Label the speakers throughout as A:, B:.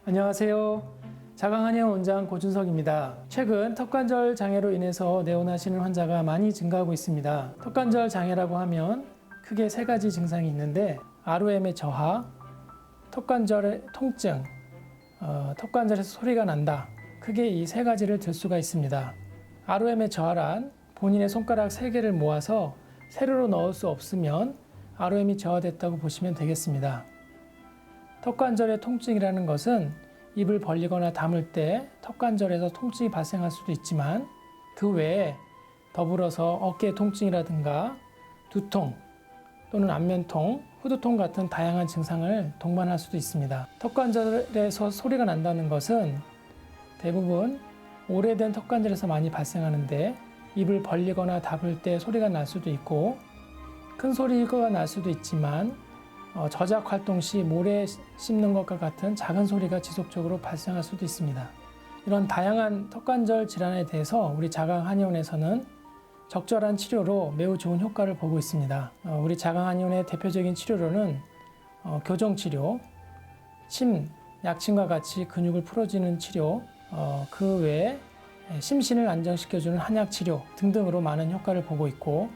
A: 안녕하세요. 자강한의원 원장 고준석입니다. 최근 턱관절 장애로 인해서 내원하시는 환자가 많이 증가하고 있습니다. 턱관절 장애라고 하면 크게 세 가지 증상이 있는데 ROM의 저하, 턱관절의 통증, 턱관절에서 소리가 난다. 크게 이 세 가지를 들 수가 있습니다. ROM의 저하란 본인의 손가락 3개를 모아서 세로로 넣을 수 없으면 ROM이 저하됐다고 보시면 되겠습니다. 턱관절의 통증이라는 것은 입을 벌리거나 다물 때 턱관절에서 통증이 발생할 수도 있지만 그 외에 더불어서 어깨 통증이라든가 두통 또는 안면통, 후두통 같은 다양한 증상을 동반할 수도 있습니다. 턱관절에서 소리가 난다는 것은 대부분 오래된 턱관절에서 많이 발생하는데 입을 벌리거나 닫을 때 소리가 날 수도 있고 큰 소리가 날 수도 있지만 저작 활동 시 모래 씹는 것과 같은 작은 소리가 지속적으로 발생할 수도 있습니다. 이런 다양한 턱관절 질환에 대해서 우리 자강한의원에서는 적절한 치료로 매우 좋은 효과를 보고 있습니다. 우리 자강한의원의 대표적인 치료로는 교정치료, 침, 약침과 같이 근육을 풀어주는 치료, 그 외에 심신을 안정시켜주는 한약치료 등등으로 많은 효과를 보고 있고,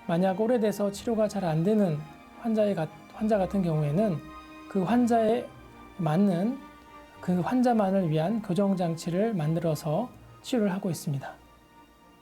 A: 만약 오래돼서 치료가 잘 안 되는 환자 같은 경우에는 그 환자에 맞는 그 환자만을 위한 교정장치를 만들어서 치료를 하고 있습니다.